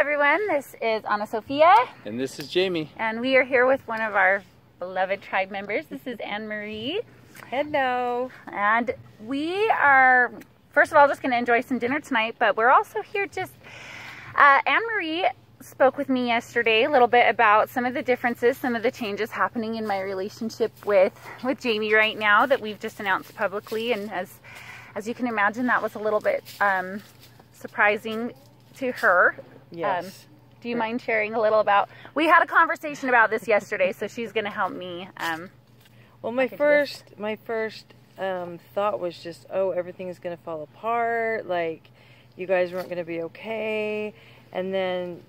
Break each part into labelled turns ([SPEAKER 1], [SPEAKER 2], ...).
[SPEAKER 1] everyone, this is Sophia.
[SPEAKER 2] And this is Jamie.
[SPEAKER 1] And we are here with one of our beloved tribe members. This is Anne-Marie.
[SPEAKER 3] Hello.
[SPEAKER 1] And we are, first of all, just going to enjoy some dinner tonight, but we're also here just, Anne-Marie spoke with me yesterday a little bit about some of the differences, some of the changes happening in my relationship with Jamie right now that we've just announced publicly. And as you can imagine, that was a little bit surprising to her.
[SPEAKER 3] Yes.
[SPEAKER 1] Do you mind sharing a little about, we had a conversation about this yesterday, so she's going to help me.
[SPEAKER 3] Well, my first thought was just, oh, everything's going to fall apart. Like, you guys weren't going to be okay. And then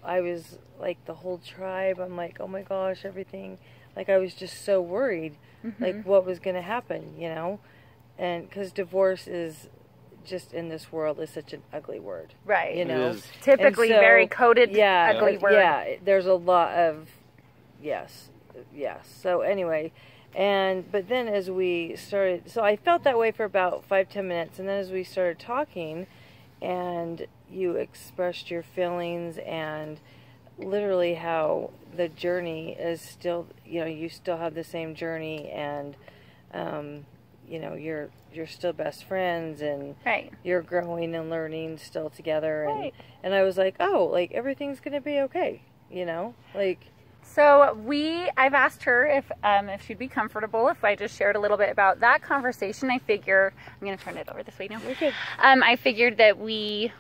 [SPEAKER 3] I was like, the whole tribe, I'm like, oh my gosh, everything. Like, I was just so worried, like, what was going to happen, you know? And because divorce is just in this world is such an ugly word,
[SPEAKER 1] right?
[SPEAKER 3] You know,
[SPEAKER 1] typically
[SPEAKER 3] so,
[SPEAKER 1] very coded, ugly word.
[SPEAKER 3] Yeah, there's a lot of yes. So anyway, but then as we started, so I felt that way for about 5-10 minutes, and then as we started talking, and you expressed your feelings and literally how the journey is still, you know, you still have the same journey, and you know, you're still best friends, and you're growing and learning still together, and I was like, oh, like, everything's gonna be okay, you know, like.
[SPEAKER 1] So I've asked her if she'd be comfortable if I just shared a little bit about that conversation. I figure, I'm gonna turn it over this way now.
[SPEAKER 3] Okay.
[SPEAKER 1] I figured that we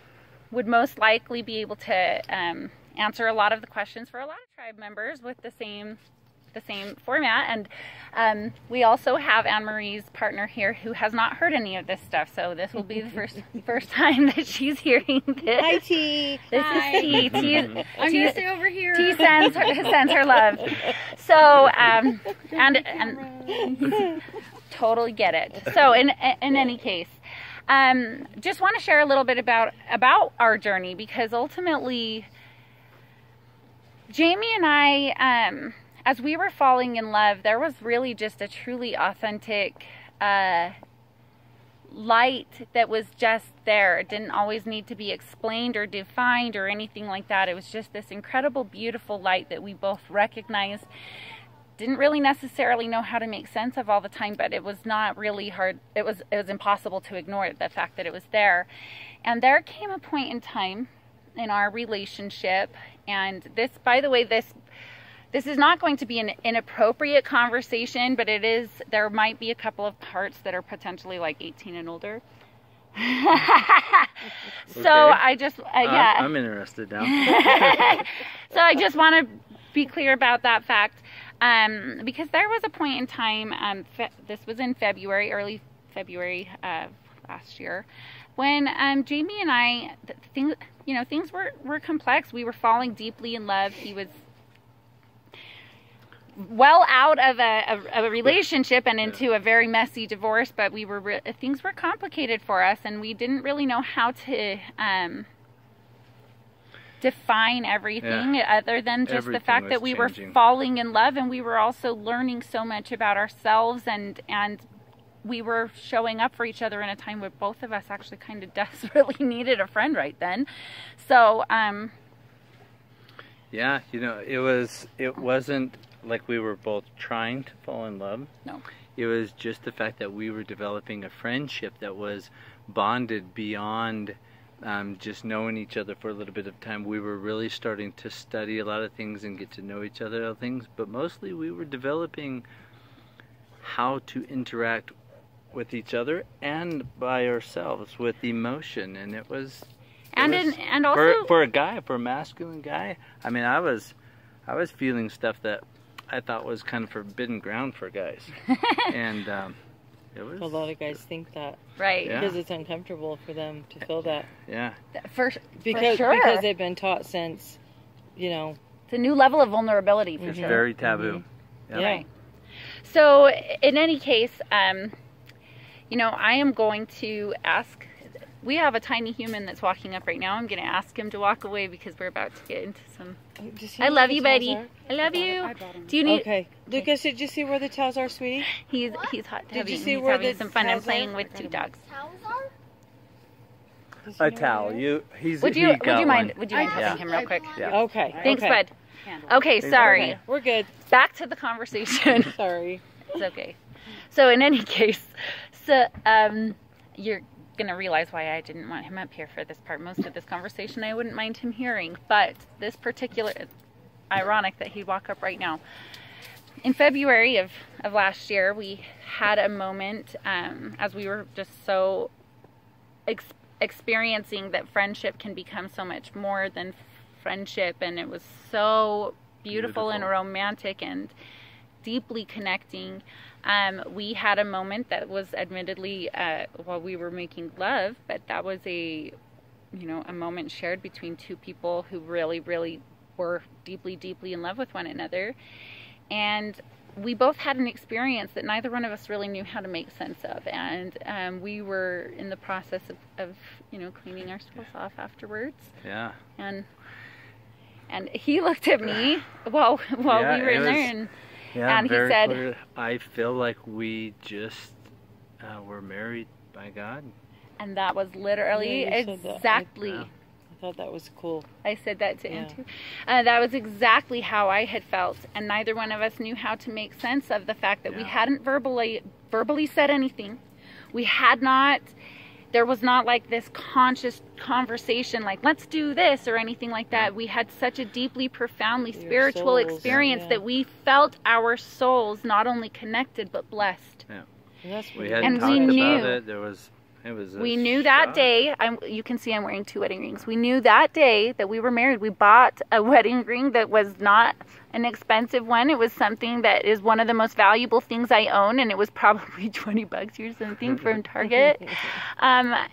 [SPEAKER 1] would most likely be able to answer a lot of the questions for a lot of tribe members with the same format, and we also have Anne-Marie's partner here who has not heard any of this stuff, so this will be the first time that she's hearing this.
[SPEAKER 3] Hi, T.
[SPEAKER 1] This is T.
[SPEAKER 4] I'm gonna stay over here.
[SPEAKER 1] T sends her love. So and totally get it. So in any case, just want to share a little bit about our journey, because ultimately Jamie and I, as we were falling in love, there was really just a truly authentic light that was just there. It didn't always need to be explained or defined or anything like that. It was just this incredible, beautiful light that we both recognized. Didn't really necessarily know how to make sense of all the time, but it was not really hard. It was impossible to ignore the fact that it was there. And there came a point in time in our relationship, and this, by the way, this is not going to be an inappropriate conversation, but it is, there might be a couple of parts that are potentially like 18 and older. So I just, yeah.
[SPEAKER 2] I'm interested now.
[SPEAKER 1] So I just want to be clear about that fact, because there was a point in time, this was in February, early February of last year, when Jamie and I, things were complex. We were falling deeply in love. He was well out of a relationship and into a very messy divorce, but things were complicated for us, and we didn't really know how to define everything other than just the fact that we were falling in love, and we were also learning so much about ourselves, and we were showing up for each other in a time where both of us actually kind of desperately needed a friend right then. So
[SPEAKER 2] yeah, you know, it wasn't like we were both trying to fall in love.
[SPEAKER 1] No.
[SPEAKER 2] It was just the fact that we were developing a friendship that was bonded beyond just knowing each other for a little bit of time. We were really starting to study a lot of things and get to know each other things, but mostly we were developing how to interact with each other and by ourselves with emotion, and it was
[SPEAKER 1] and also
[SPEAKER 2] for a masculine guy. I mean, I was feeling stuff that I thought was kind of forbidden ground for guys, and it was.
[SPEAKER 3] A lot of guys think that,
[SPEAKER 1] right?
[SPEAKER 2] Yeah.
[SPEAKER 3] Because it's uncomfortable for them to feel that.
[SPEAKER 2] Yeah.
[SPEAKER 1] For sure.
[SPEAKER 3] Because they've been taught since, you know.
[SPEAKER 1] It's a new level of vulnerability for sure.
[SPEAKER 2] Very taboo.
[SPEAKER 3] Yep. Yeah.
[SPEAKER 1] Right. So in any case, you know, I am going to ask. We have a tiny human that's walking up right now. I'm going to ask him to walk away because we're about to get into some. I love you, buddy. I love you. Do you need?
[SPEAKER 3] Okay, Lucas, did you see where the towels are, sweetie?
[SPEAKER 1] He's hot.
[SPEAKER 3] Did you see
[SPEAKER 1] he's
[SPEAKER 3] where
[SPEAKER 1] having
[SPEAKER 3] the
[SPEAKER 1] some fun and
[SPEAKER 3] towels
[SPEAKER 1] playing
[SPEAKER 3] are?
[SPEAKER 1] with two dogs.
[SPEAKER 2] A towel. He's
[SPEAKER 1] would you mind helping him real quick?
[SPEAKER 2] Yeah.
[SPEAKER 3] Okay.
[SPEAKER 1] Thanks,
[SPEAKER 3] okay.
[SPEAKER 1] bud. Okay, sorry.
[SPEAKER 3] Okay. We're good.
[SPEAKER 1] Back to the conversation.
[SPEAKER 3] Sorry.
[SPEAKER 1] It's okay. So in any case, so you're gonna realize why I didn't want him up here for this part. Most of this conversation I wouldn't mind him hearing, but this particular, it's ironic that he'd walk up right now. In February of last year, we had a moment as we were just so experiencing that friendship can become so much more than friendship, and it was so beautiful and romantic and deeply connecting. We had a moment that was admittedly while we were making love, but that was a moment shared between two people who really, really were deeply, deeply in love with one another. And we both had an experience that neither one of us really knew how to make sense of. And we were in the process of cleaning ourselves off afterwards.
[SPEAKER 2] Yeah.
[SPEAKER 1] And he looked at me while we were in there, and he said, clear.
[SPEAKER 2] I feel like we just were married by God.
[SPEAKER 1] And that was literally exactly...
[SPEAKER 3] I thought that was cool.
[SPEAKER 1] I said that to him too. That was exactly how I had felt, and neither one of us knew how to make sense of the fact that we hadn't verbally said anything. We had not, there was not like this conscious conversation like, let's do this or anything like that. We had such a deeply, profoundly spiritual experience that we felt our souls not only connected but blessed.
[SPEAKER 2] Yeah. We hadn't talked about it. We
[SPEAKER 1] knew that day, you can see I'm wearing 2 wedding rings. We knew that day that we were married. We bought a wedding ring that was not an expensive one. It was something that is one of the most valuable things I own, and it was probably $20 or something from Target.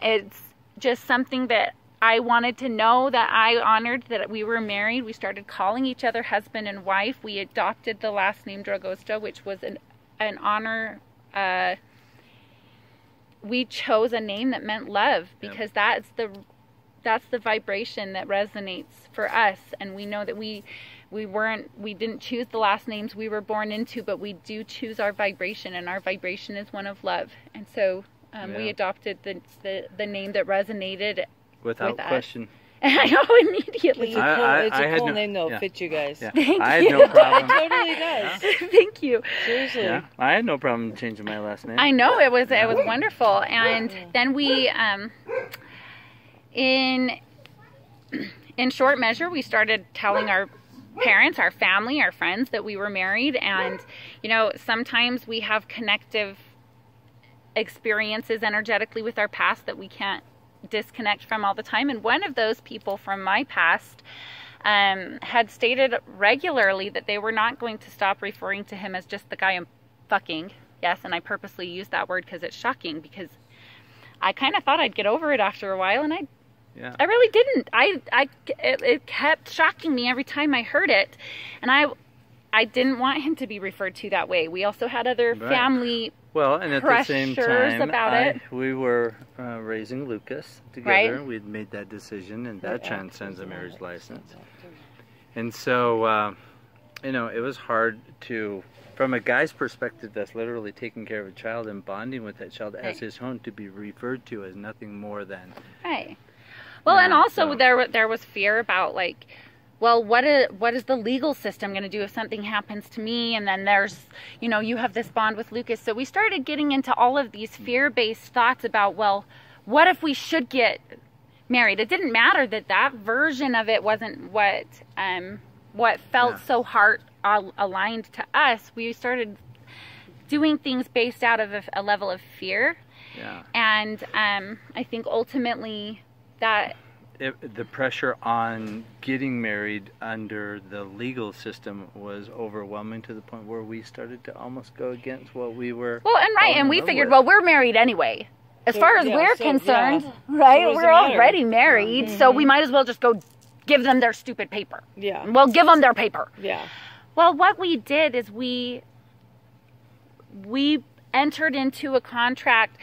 [SPEAKER 1] It's just something that I wanted to know, that I honored that we were married. We started calling each other husband and wife. We adopted the last name Dragostea, which was an honor. We chose a name that meant love, because that's the vibration that resonates for us. And we know that we didn't choose the last names we were born into, but we do choose our vibration, and our vibration is one of love. And so we adopted the name that resonated
[SPEAKER 2] without question.
[SPEAKER 1] And I know immediately.
[SPEAKER 3] It's a cool name though. Fit you guys.
[SPEAKER 1] Thank you.
[SPEAKER 2] I had no problem.
[SPEAKER 3] It totally does.
[SPEAKER 1] Thank you.
[SPEAKER 3] Seriously.
[SPEAKER 2] Yeah. I had no problem changing my last name.
[SPEAKER 1] I know, it was wonderful. And then we in short measure, we started telling our parents, our family, our friends that we were married. And sometimes we have connective experiences energetically with our past that we can't disconnect from all the time. And one of those people from my past had stated regularly that they were not going to stop referring to him as just the guy I'm fucking. Yes, and I purposely used that word because it's shocking, because I kind of thought I'd get over it after a while, and I really didn't. It kept shocking me every time I heard it, and I didn't want him to be referred to that way. We also had other family
[SPEAKER 2] and at the same time,
[SPEAKER 1] about
[SPEAKER 2] we were raising Lucas together. Right. We'd made that decision, and that transcends a marriage license. And so, it was hard to, from a guy's perspective that's literally taking care of a child and bonding with that child as his own, to be referred to as nothing more than...
[SPEAKER 1] Right. Well, and also there was fear about, like, well, what is the legal system going to do if something happens to me? And then there's, you have this bond with Lucas. So we started getting into all of these fear-based thoughts about, well, what if we should get married? It didn't matter that version of it wasn't what felt so heart aligned to us. We started doing things based out of a level of fear.
[SPEAKER 2] Yeah.
[SPEAKER 1] And I think ultimately that...
[SPEAKER 2] the pressure on getting married under the legal system was overwhelming to the point where we started to almost go against what we were.
[SPEAKER 1] Well, and we figured, well, we're married anyway. As far as we're concerned, right? We're already married, so we might as well just go give them their stupid paper.
[SPEAKER 3] Yeah.
[SPEAKER 1] Well, give them their paper.
[SPEAKER 3] Yeah.
[SPEAKER 1] Well, what we did is we entered into a contract.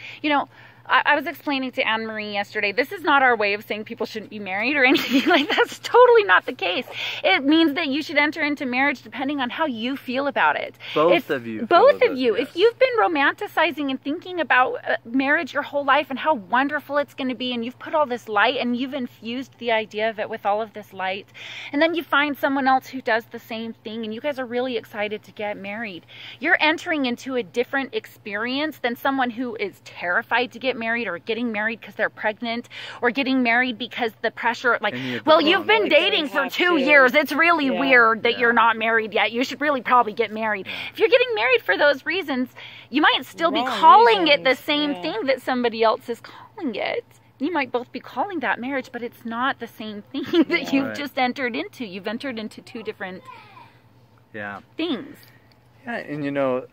[SPEAKER 1] I was explaining to Anne-Marie yesterday, this is not our way of saying people shouldn't be married or anything like that. That's totally not the case. It means that you should enter into marriage depending on how you feel about it.
[SPEAKER 2] Both of you.
[SPEAKER 1] Yes. If you've been romanticizing and thinking about marriage your whole life and how wonderful it's going to be, and you've put all this light and you've infused the idea of it with all of this light, and then you find someone else who does the same thing and you guys are really excited to get married, you're entering into a different experience than someone who is terrified to get married, or getting married because they're pregnant, or getting married because the pressure, like, well, you've been dating for 2 years. It's really weird that you're not married yet. You should really probably get married. If you're getting married for those reasons, you might still be calling it the same thing that somebody else is calling it. You might both be calling that marriage, but it's not the same thing that you've just entered into. You've entered into two different things.
[SPEAKER 2] Yeah, and you know,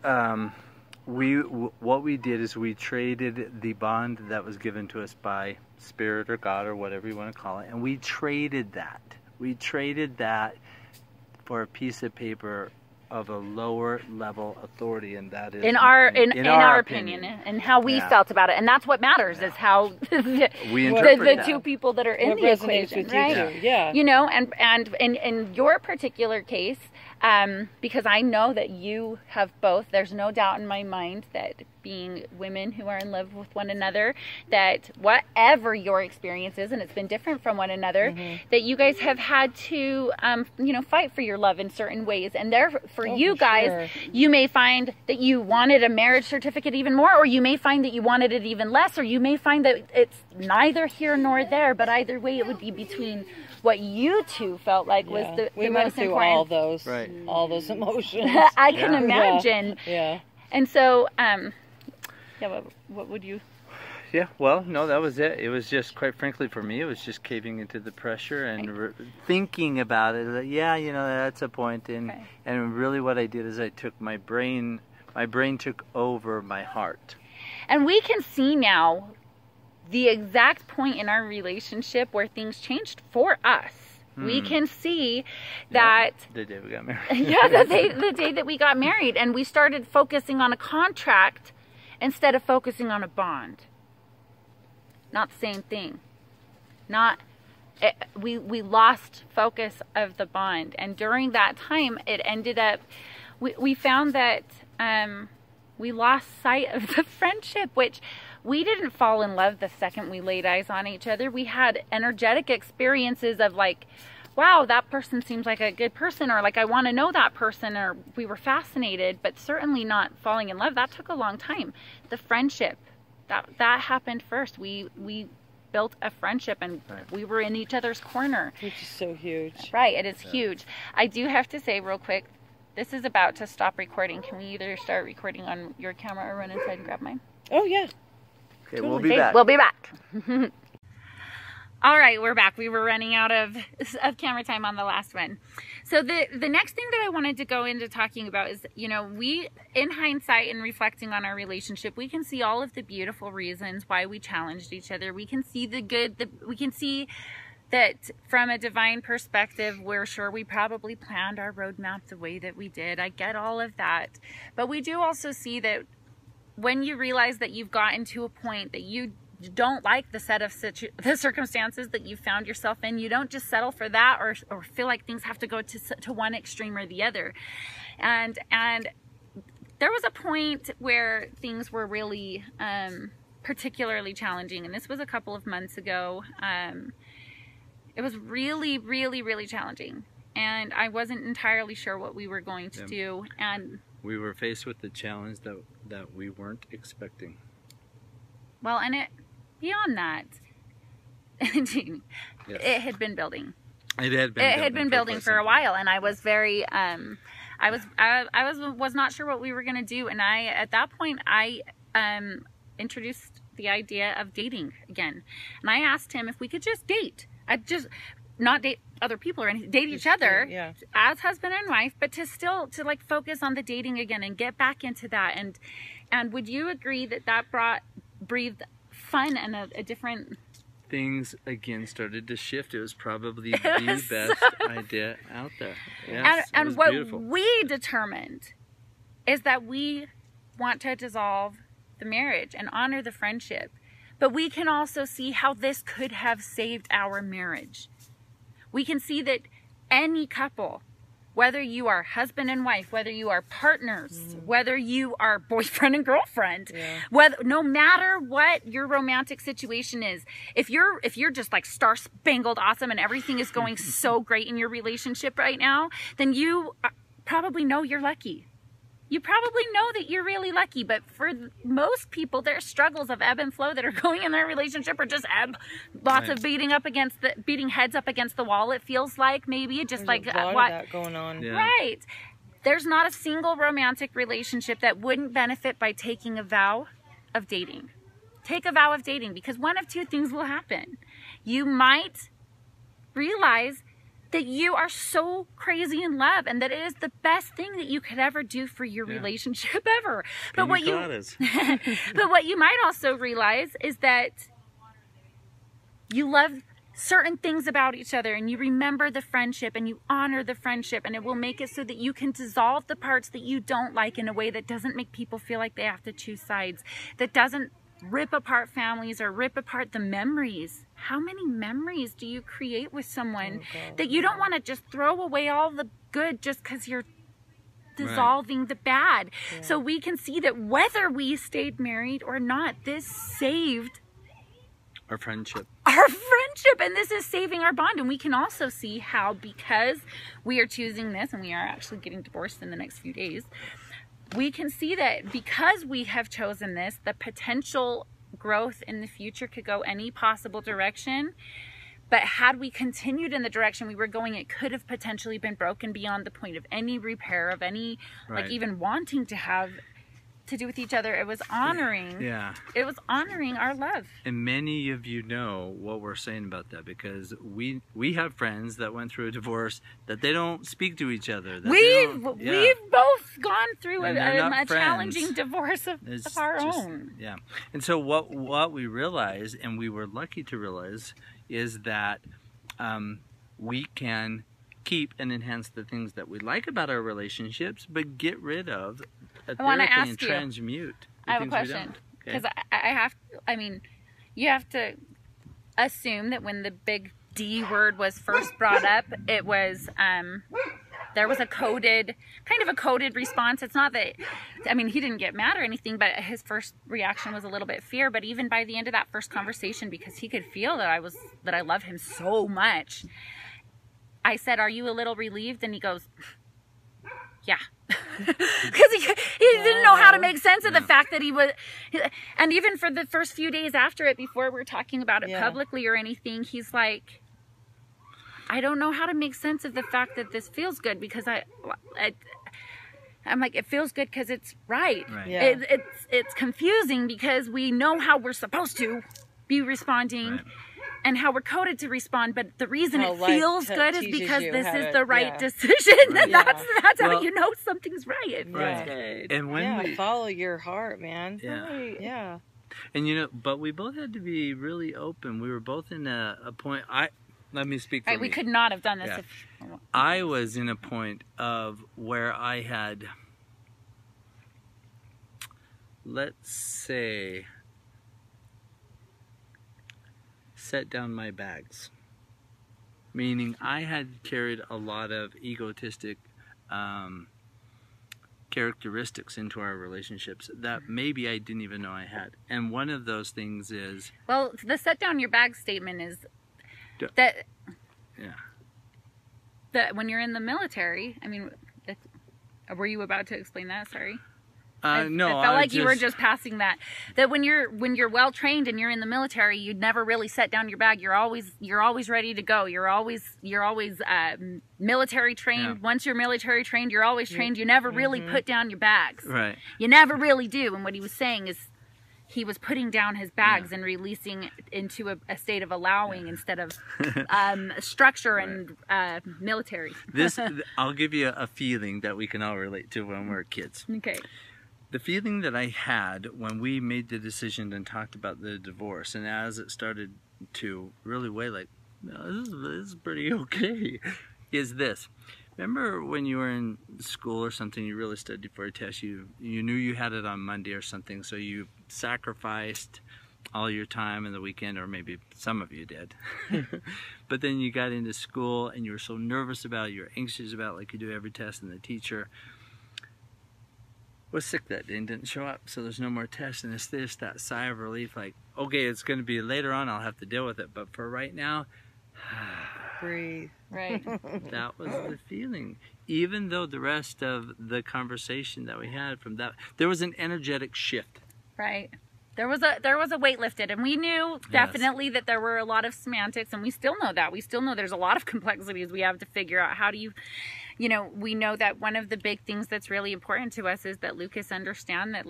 [SPEAKER 2] what we did is we traded the bond that was given to us by Spirit or God or whatever you want to call it, and we traded that. We traded that for a piece of paper of a lower level authority, and that is
[SPEAKER 1] in our opinion and how we felt about it, and that's what matters is how
[SPEAKER 2] we interpret
[SPEAKER 1] the two people that are in the equation, right? You know, and in your particular case, because I know that you have both, there's no doubt in my mind that being women who are in love with one another, that whatever your experience is, and it's been different from one another, that you guys have had to, you know, fight for your love in certain ways. And for you guys, you may find that you wanted a marriage certificate even more, or you may find that you wanted it even less, or you may find that it's neither here nor there, but either way it would be between what you two felt like was the most important.
[SPEAKER 3] All those emotions.
[SPEAKER 1] I can imagine. And so, what would you?
[SPEAKER 2] Yeah, well, no, that was it. It was just, quite frankly, for me, it was just caving into the pressure and thinking about it. Like, yeah, you know, that's a point. And really what I did is I took my brain took over my heart.
[SPEAKER 1] And we can see now the exact point in our relationship where things changed for us. We can see that
[SPEAKER 2] the day we got married.
[SPEAKER 1] the day that we got married, and we started focusing on a contract instead of focusing on a bond. Not the same thing. We lost focus of the bond, and during that time, it ended up. We found that we lost sight of the friendship, which. We didn't fall in love the second we laid eyes on each other. We had energetic experiences of like, wow, that person seems like a good person, or like I want to know that person, or we were fascinated, but certainly not falling in love. That took a long time. The friendship, that happened first. We built a friendship, and we were in each other's corner.
[SPEAKER 3] Which is so huge.
[SPEAKER 1] Right, it is huge. I do have to say real quick, this is about to stop recording. Can we either start recording on your camera or run inside and grab mine?
[SPEAKER 3] Oh, yeah.
[SPEAKER 2] Okay, we'll be back.
[SPEAKER 1] We'll be back. All right, we're back. We were running out of camera time on the last one. So the next thing that I wanted to go into talking about is, you know, we, in hindsight and reflecting on our relationship, we can see all of the beautiful reasons why we challenged each other. We can see the good, we can see that from a divine perspective, we're sure we probably planned our roadmap the way that we did. I get all of that. But we do also see that when you realize that you've gotten to a point that you don't like the set of the circumstances that you found yourself in, you don't just settle for that or feel like things have to go to one extreme or the other. And there was a point where things were really particularly challenging, and this was a couple of months ago. It was really, really, really challenging, and I wasn't entirely sure what we were going to do, and
[SPEAKER 2] we were faced with the challenge that we weren't expecting.
[SPEAKER 1] Well, and beyond that, it had been building.
[SPEAKER 2] It had been building
[SPEAKER 1] for a while, and I was very, I was not sure what we were going to do, and at that point, I introduced the idea of dating again, and I asked him if we could just date. I'd just not date other people or anything, date each other as husband and wife, but to like focus on the dating again and get back into that. And would you agree that breathed fun and a different...
[SPEAKER 2] Things again started to shift. It was probably the best idea out there. Yes,
[SPEAKER 1] and what
[SPEAKER 2] beautiful.
[SPEAKER 1] We determined is that we want to dissolve the marriage and honor the friendship, But we can also see how this could have saved our marriage. We can see that any couple, whether you are husband and wife, whether you are partners, whether you are boyfriend and girlfriend, whether, no matter what your romantic situation is, if you're just like star-spangled awesome and everything is going so great in your relationship right now, then you probably know you're lucky. You probably know that you're really lucky, but for most people, their struggles of ebb and flow that are going in their relationship are just lots of beating heads up against the wall. It feels like maybe just
[SPEAKER 3] There's
[SPEAKER 1] like
[SPEAKER 3] a lot
[SPEAKER 1] what
[SPEAKER 3] of that going on.
[SPEAKER 2] Yeah.
[SPEAKER 1] Right. There's not a single romantic relationship that wouldn't benefit by taking a vow of dating. Take a vow of dating, because one of two things will happen. You might realize that you are so crazy in love and that it is the best thing that you could ever do for your relationship ever. But what you might also realize is that you love certain things about each other and you remember the friendship and you honor the friendship, and it will make it so that you can dissolve the parts that you don't like in a way that doesn't make people feel like they have to choose sides, that doesn't rip apart families or rip apart the memories. How many memories do you create with someone that you don't want to just throw away all the good just because you're dissolving the bad? So we can see that whether we stayed married or not, this saved
[SPEAKER 2] our friendship.
[SPEAKER 1] And this is saving our bond. And we can also see how, because we are choosing this, and we are actually getting divorced in the next few days, we can see that because we have chosen this, the potential growth in the future could go any possible direction. But had we continued in the direction we were going, it could have potentially been broken beyond the point of any repair, of any, like even wanting to have to do with each other. It was honoring. It was honoring our love.
[SPEAKER 2] And many of you know what we're saying about that, because we have friends that went through a divorce that they don't speak to each other.
[SPEAKER 1] We've both gone through a challenging divorce of our own.
[SPEAKER 2] Yeah. And so what we realized, and we were lucky to realize, is that we can keep and enhance the things that we like about our relationships, but get rid of and transmute.
[SPEAKER 1] I have a question, because you have to assume that when the big D word was first brought up, it was there was kind of a coded response. It's not that, he didn't get mad or anything, but his first reaction was a little bit fear. But even by the end of that first conversation, because he could feel that I love him so much, I said, "Are you a little relieved?" And he goes, "Yeah." Because he didn't know how to make sense of the fact that he was, and even for the first few days after it, before we were talking about it publicly or anything, he's like, "I don't know how to make sense of the fact that this feels good, because I'm like, it feels good because it's right.
[SPEAKER 3] Yeah.
[SPEAKER 1] It's confusing because we know how we're supposed to be responding." And how we're coded to respond, but the reason it feels good is because this is the right decision. And that's how you know something's right. It feels good.
[SPEAKER 2] And when
[SPEAKER 3] follow your heart, man.
[SPEAKER 2] Yeah. And but we both had to be really open. We were both in a point. Let me speak for me.
[SPEAKER 1] We could not have done this if
[SPEAKER 2] I was in a point of where I had, let's say, set down my bags, meaning I had carried a lot of egotistic characteristics into our relationships that maybe I didn't even know I had. And one of those things is,
[SPEAKER 1] well, the set down your bag statement is that when you're in the military, were you about to explain that? Sorry.
[SPEAKER 2] No,
[SPEAKER 1] I felt like you were just passing that. That when you're well trained and you're in the military, you never really set down your bag. You're always ready to go. You're always military trained. Yeah. Once you're military trained, you're always trained. You never really put down your bags.
[SPEAKER 2] Right.
[SPEAKER 1] You never really do. And what he was saying is, he was putting down his bags and releasing into a state of allowing instead of structure and military.
[SPEAKER 2] I'll give you a feeling that we can all relate to when we're kids.
[SPEAKER 1] Okay.
[SPEAKER 2] The feeling that I had when we made the decision and talked about the divorce, and as it started to really weigh, like, no, this is pretty okay, is this. Remember when you were in school or something, you really studied for a test, you knew you had it on Monday or something, so you sacrificed all your time in the weekend, or maybe some of you did. But then you got into school and you were so nervous about it, you're anxious about it, like you do every test, and the teacher was sick that day and didn't show up, so there's no more tests, and it's that sigh of relief, like, okay, it's going to be later on, I'll have to deal with it, but for right now,
[SPEAKER 3] breathe.
[SPEAKER 1] Right.
[SPEAKER 2] that was the feeling. Even though the rest of the conversation that we had from that, there was an energetic shift.
[SPEAKER 1] Right. There was a weight lifted, and we knew definitely that there were a lot of semantics, and we still know that. We still know there's a lot of complexities we have to figure out. How do you know, we know that one of the big things that's really important to us is that Lucas understand that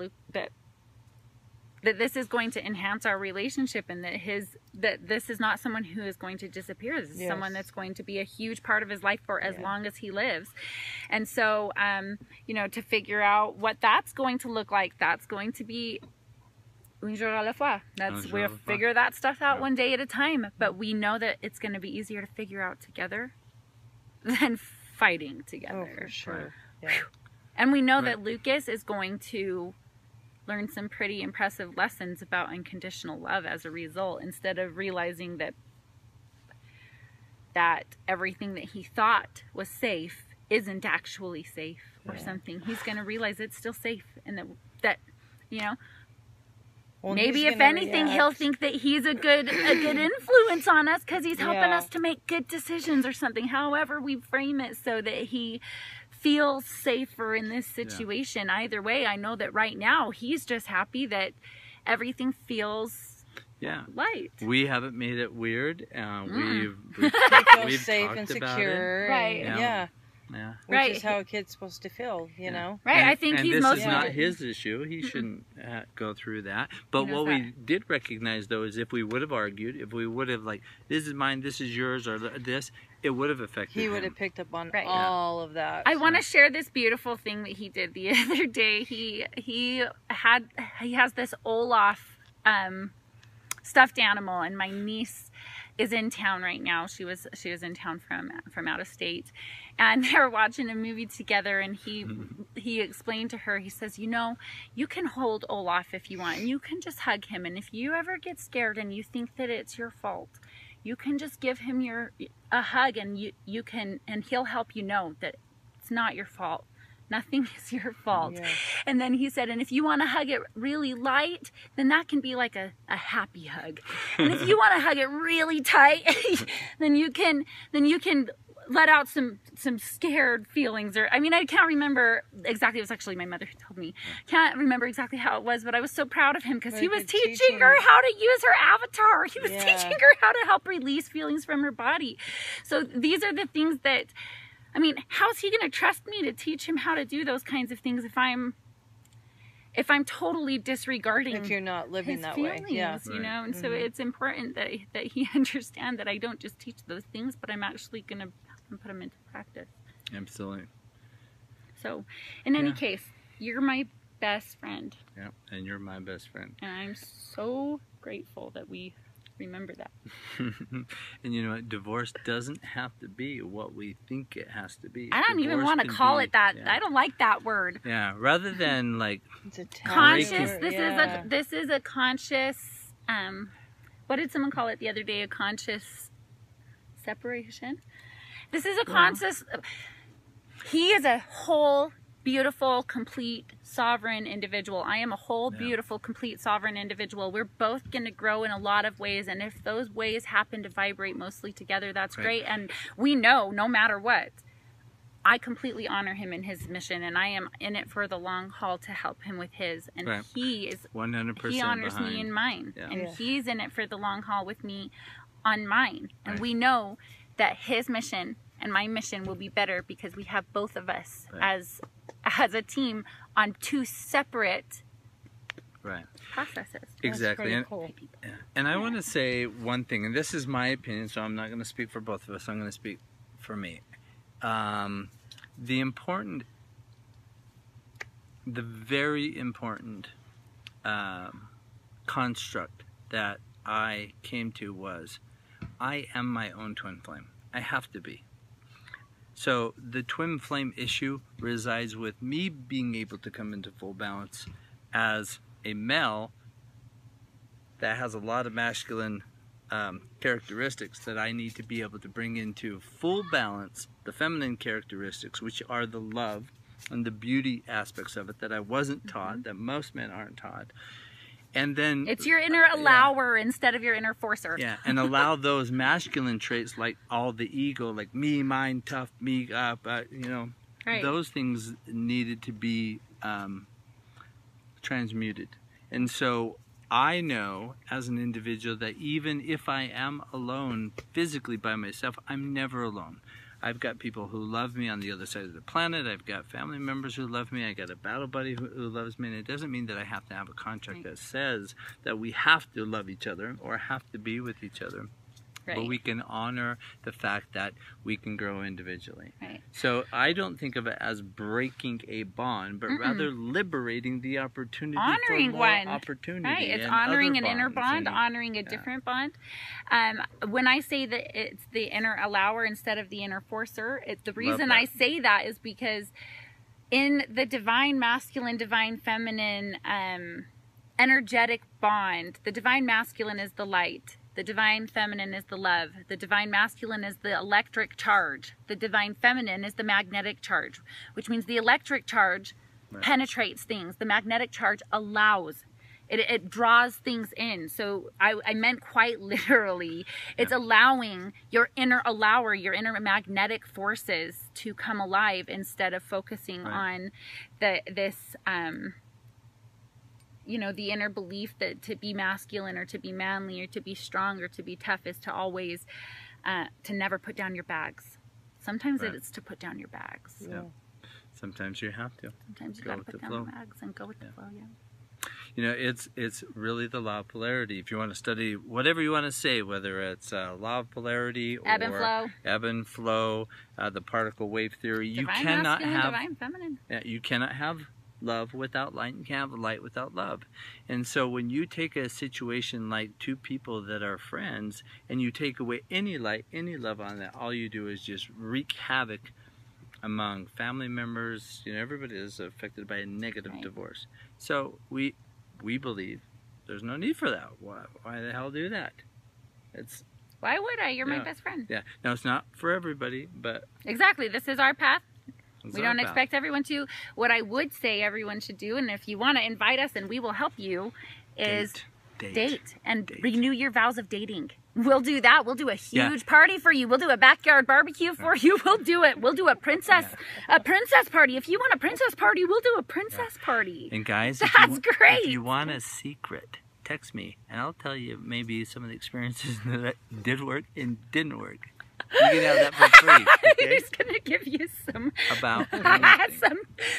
[SPEAKER 1] that this is going to enhance our relationship, and that this is not someone who is going to disappear. This is someone that's going to be a huge part of his life for as long as he lives. And so, you know, to figure out what that's going to look like, that's going to be un jour à la fois. We'll figure that stuff out one day at a time. But we know that it's going to be easier to figure out together than fighting together.
[SPEAKER 3] Oh, for sure. Yeah.
[SPEAKER 1] And we know that Lucas is going to learn some pretty impressive lessons about unconditional love as a result, instead of realizing that everything that he thought was safe isn't actually safe or something. He's going to realize it's still safe, and that you know, well, maybe if anything, he'll think that he's a good influence on us because he's helping us to make good decisions or something. However we frame it, so that he feels safer in this situation. Either way, I know that right now he's just happy that everything feels light.
[SPEAKER 2] We haven't made it weird. We've
[SPEAKER 3] safe and secure.
[SPEAKER 1] Right.
[SPEAKER 3] Yeah. Which is how a kid's supposed to feel, you know?
[SPEAKER 1] Right.
[SPEAKER 2] And,
[SPEAKER 1] I think he's
[SPEAKER 2] this
[SPEAKER 1] most
[SPEAKER 2] is not his issue. He shouldn't go through that. But what we did recognize, though, is if we would have argued, if we would have, like, this is mine, this is yours, or this, it would have affected him.
[SPEAKER 3] He would have picked up on all of that.
[SPEAKER 1] I want to share this beautiful thing that he did the other day. He has this Olaf stuffed animal, and my niece is in town right now. She was in town from out of state, and they were watching a movie together, and he explained to her, he says, you know, you can hold Olaf if you want, and you can just hug him, and if you ever get scared and you think that it's your fault, you can just give him a hug, and you can, and he'll help you know that it's not your fault. Nothing is your fault. Yeah. And then he said, and if you want to hug it really light, then that can be like a happy hug. And if you want to hug it really tight, then you can let out some scared feelings. Or, I mean, I can't remember exactly. It was actually my mother who told me. Can't remember exactly how it was, but I was so proud of him because he was teaching her how to use her avatar. He was teaching her how to help release feelings from her body. So these are the things that, I mean, how's he going to trust me to teach him how to do those kinds of things if I'm totally disregarding,
[SPEAKER 3] if you're not living that
[SPEAKER 1] feelings,
[SPEAKER 3] way,
[SPEAKER 1] you know? And so it's important that he understand that I don't just teach those things, but I'm actually going to put them into practice.
[SPEAKER 2] Absolutely.
[SPEAKER 1] So, in any case, you're my best friend.
[SPEAKER 2] Yeah, and you're my best friend.
[SPEAKER 1] And I'm so grateful that we remember that.
[SPEAKER 2] And you know what? Divorce doesn't have to be what we think it has to be.
[SPEAKER 1] I don't even want to call it that. I don't like that word.
[SPEAKER 2] Yeah, rather than like
[SPEAKER 3] it's a
[SPEAKER 1] conscious. This is a conscious. What did someone call it the other day? A conscious separation. This is a conscious. He is a whole, beautiful, complete, sovereign individual. I am a whole, beautiful, complete, sovereign individual. We're both going to grow in a lot of ways, and if those ways happen to vibrate mostly together, that's great. And we know, no matter what, I completely honor him in his mission, and I am in it for the long haul to help him with his. And he is 100%. He honors me in mine, and he's in it for the long haul with me on mine. And we know that his mission and my mission will be better because we have both of us as a team on two separate processes.
[SPEAKER 2] Exactly. And,
[SPEAKER 3] cool.
[SPEAKER 2] and I want to say one thing, and this is my opinion, so I'm not going to speak for both of us. I'm going to speak for me. The very important construct that I came to was, I am my own twin flame. I have to be. So the twin flame issue resides with me being able to come into full balance as a male that has a lot of masculine characteristics that I need to be able to bring into full balance the feminine characteristics, which are the love and the beauty aspects of it that I wasn't taught, that most men aren't taught. And then
[SPEAKER 1] it's your inner allower instead of your inner forcer.
[SPEAKER 2] Yeah, and allow those masculine traits like all the ego, like me, mine, tough, me, up, you know, those things needed to be transmuted. And so I know as an individual that even if I am alone physically by myself, I'm never alone. I've got people who love me on the other side of the planet. I've got family members who love me. I got a battle buddy who loves me. And it doesn't mean that I have to have a contract that says that we have to love each other or have to be with each other. But we can honor the fact that we can grow individually. So I don't think of it as breaking a bond, but rather liberating the opportunity
[SPEAKER 1] honoring
[SPEAKER 2] for more
[SPEAKER 1] one
[SPEAKER 2] opportunity.
[SPEAKER 1] It's honoring an inner bond, honoring a different bond. When I say that it's the inner allower instead of the inner forcer, the reason I say that is because in the divine masculine, divine feminine energetic bond, the divine masculine is the light. The divine feminine is the love. The divine masculine is the electric charge. The divine feminine is the magnetic charge, which means the electric charge penetrates things. The magnetic charge allows. It draws things in. So I meant quite literally, it's allowing your inner allower, your inner magnetic forces to come alive instead of focusing on this you know, the inner belief that to be masculine or to be manly or to be strong or to be tough is to always, to never put down your bags. Sometimes it's to put down your bags.
[SPEAKER 2] Yeah. Sometimes you have to.
[SPEAKER 1] Sometimes you got to put down the bags and go with the flow,
[SPEAKER 2] You know, it's really the law of polarity. If you want to study whatever you want to say, whether it's law of polarity or ebb and flow, the particle wave theory,
[SPEAKER 1] divine
[SPEAKER 2] you cannot
[SPEAKER 1] masculine,
[SPEAKER 2] have
[SPEAKER 1] divine feminine.
[SPEAKER 2] You cannot have love without light, and you can't have light without love. And so when you take a situation like two people that are friends and you take away any light, any love on that, all you do is just wreak havoc among family members. You know, everybody is affected by a negative divorce. So we believe there's no need for that. Why the hell do that?
[SPEAKER 1] Why would I? You're my best friend.
[SPEAKER 2] Yeah. Now, it's not for everybody, but
[SPEAKER 1] exactly, this is our path. We don't expect everyone to. What I would say everyone should do, and if you want to invite us and we will help you, is date and renew your vows of dating. We'll do that. We'll do a huge party for you. We'll do a backyard barbecue for you. We'll do it. We'll do a princess party. If you want a princess party, we'll do a princess party.
[SPEAKER 2] And guys,
[SPEAKER 1] that's great.
[SPEAKER 2] If you want a secret, text me and I'll tell you maybe some of the experiences that did work and didn't work. You can have that for free. Okay?
[SPEAKER 1] He's gonna give you some
[SPEAKER 2] about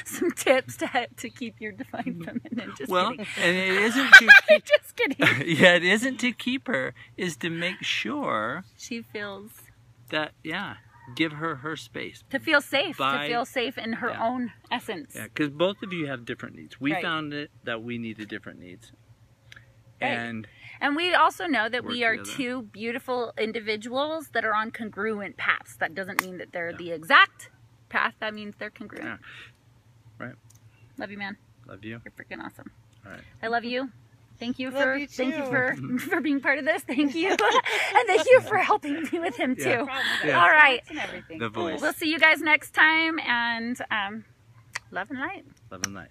[SPEAKER 1] some tips to keep your divine feminine. Just kidding.
[SPEAKER 2] And it isn't to keep,
[SPEAKER 1] just kidding.
[SPEAKER 2] Yeah, it isn't to keep her. Is to make sure
[SPEAKER 1] she feels
[SPEAKER 2] that give her space
[SPEAKER 1] to feel safe. To feel safe in her own essence.
[SPEAKER 2] Yeah, because both of you have different needs. We found that we needed different needs.
[SPEAKER 1] And we also know that we are two beautiful individuals that are on congruent paths. That doesn't mean that they're the exact path. That means they're congruent.
[SPEAKER 2] Yeah. Right.
[SPEAKER 1] Love you, man.
[SPEAKER 2] Love you.
[SPEAKER 1] You're freaking awesome.
[SPEAKER 2] All right.
[SPEAKER 1] I love you. Thank you for being part of this. Thank you. And thank you for helping me with him too.
[SPEAKER 2] Yeah.
[SPEAKER 1] All right.
[SPEAKER 2] The voice.
[SPEAKER 1] We'll see you guys next time, and love and light.
[SPEAKER 2] Love and light.